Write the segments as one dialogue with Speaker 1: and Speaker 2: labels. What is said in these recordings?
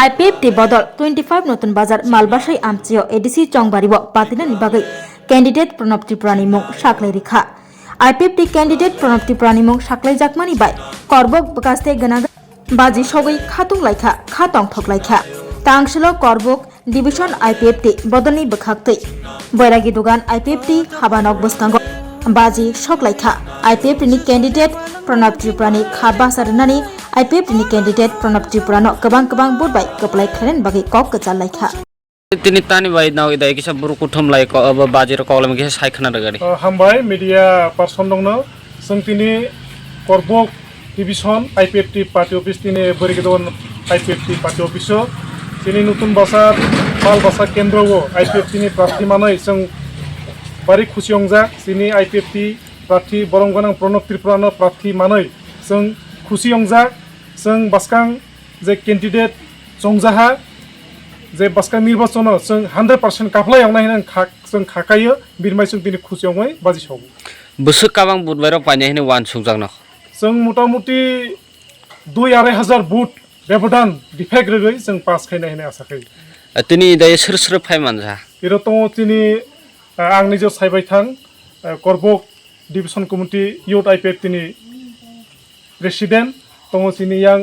Speaker 1: IPFTi বদল 25 নতুন বাজার মালবাসাই আমচিও ADC চংবারিব পাতিনানি বাগৈ ক্যান্ডিডেট প্রণব ত্রিপুরানি মুং সাকলাই রেখা IPFTi ক্যান্ডিডেট প্রণব ত্রিপুরানি মুং সাকলাই জাকমানি বাই করবক বকাস্তে গনা বাজিসগৈ খাতুংলাইখা খাतंगथोक्लाइखा तांगसलो करबक डिविजन IPFTi बदलनि बखाक्तै बैरागी दुगान IPFTi हाबानक बस्कांगो बाजिसोक्लाइखा IPFTनि कैंडिडेट प्रणब त्रिपुरानि खाबासारनानि IPFTनि कैंडिडेट प्रणब त्रिपुरानो गोबां बुरबाय गोपलाय खारेन बागै कक गचालाइखा
Speaker 2: तिनी तानि बाय नाव इदा किसा बुरु कुथुम लाय बाजिर कलम के सायखना दगारि
Speaker 3: हामबाय मीडिया पार्सन दंनो जों तिनि करबक डिविजन IPFTi पार्टी ऑफिस तिनि बरिगदन IPFTi पार्टी ऑफिस तिनि नतुन बाजार माल बाजार केंद्र IPFTनि प्रार्थी मानै जों बारि खुशी अंजा तिनि IPFTi प्रार्थी बरंगनां प्रणब त्रिपुरानो प्रार्थी मानै जों खुशी अंजा जों बासकां जे कैंडिडेट जंजाहा जे बासकां निर्वाचन जों 100% काफलाय आंनाय जों खाखायो बिरमाय जों दिनै खुसियावै बाजिसाव
Speaker 2: बसु काबां बुधबाराव पाइनायनि वान सुजांना
Speaker 3: जों मटामटी 2,500 बुट बेबदान डिफेक्ट रगै जों पास खायनाय होननाय आसा खायो
Speaker 2: तिनि दाय सोर फायमान जा
Speaker 3: इरतो तिनि आंनि जो सायबाय थां करबक डिविजन कमिटि यूथ IPFTनि प्रेसिडेंट दङ तिनि यां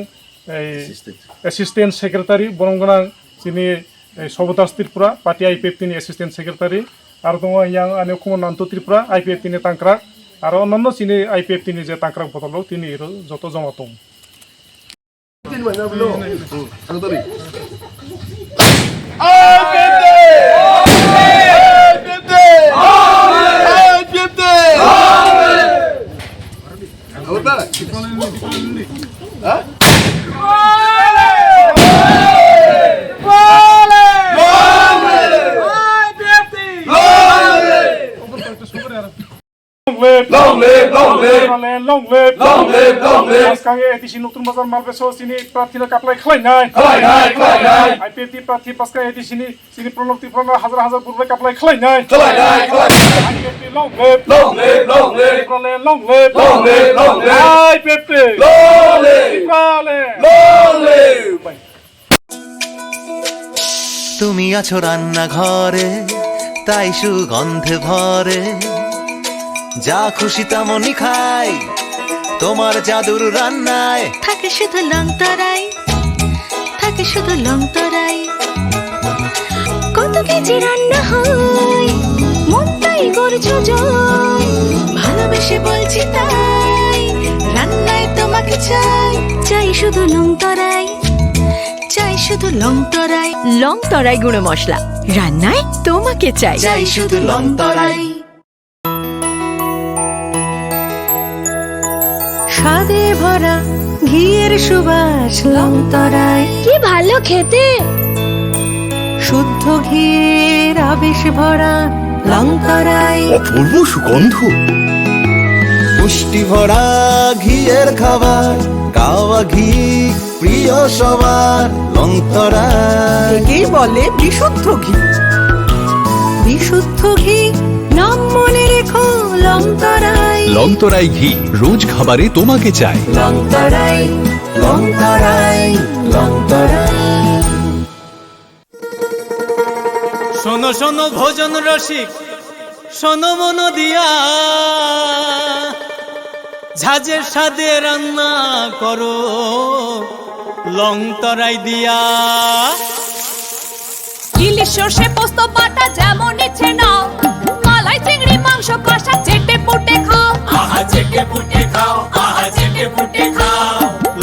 Speaker 3: एसिस्टेंट सेक्रेटारि बरंगनां तिनि सबदास त्रिपुरा पार्टी IPFTनि एसिस्टेंट सेक्रेटारि आरो दङ यां आने कुमार नान्तो त्रिपुरा IPFTनि तांक्रा आरो अन्नान्य तिनि IPFTनि जे तांक्रा बदलाव तिनि जत जमा दं Long live! Sekarang ADC nutun bazar malbeso sini prathina kaplai khlainai. IPFTi prathi paska ADC sini Pranav Tripurano hazar burbai kaplai khlainai. IPFTi long live! Long live! IPFTi long live!
Speaker 4: তুমি আছো রান্না ঘরে তাই সুগন্ধে ভরে যা খুশি তেমনই খাই তোমার জাদুর রান্নায়
Speaker 5: থাকে শুধু লং তরাই কত কেজি রান্না হয় মনটাই করছো জয় ভালোবেসে বলছি তাই রান্নায় তোমাকে চাই শুধু লং তরাই গুঁড়ো মশলা রান্নায় তোমাকে চাই শুধু লং তরাই স্বাদে ভরা ঘিয়ের সুবাস লং তরাই কি ভালো খেতে শুদ্ধ ঘিয়ের আবেশ ভরা লং তরাই
Speaker 6: অপূর্ব সুগন্ধ
Speaker 4: পুষ্টি ভরা ঘিয়ের খাবার কাওয়া ঘি প্রিয় সবার লং তরাই
Speaker 5: কি বলে বিশুদ্ধ ঘি নাম মনে রেখো লং
Speaker 6: তরাই ঘি রোজ খাবারে তোমাকে চাই
Speaker 4: লং তরাই
Speaker 7: শোনো শোনো ভোজন রসিক শোনো মন দিয়া ঝাঁঝের স্বাদে রান্না করো লং তরাই দিয়া
Speaker 8: ইলিশ সর্ষে পোস্ত বাটা যেমন ইচ্ছে নাও মালাই চিংড়ি মাংস কষা চেটে পুটে খাও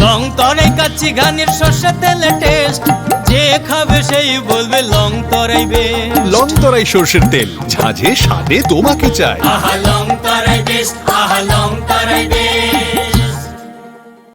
Speaker 7: লং তরাই কাচ্চি ঘানির সর্ষে তেলে টেস্ট যে খাবে সেই বলবে লং তরাই বেশ
Speaker 6: লং তরাই সরষের তেল ঝাঁঝে স্বাদে তোমাকে চাই
Speaker 7: লং তরাই বেশ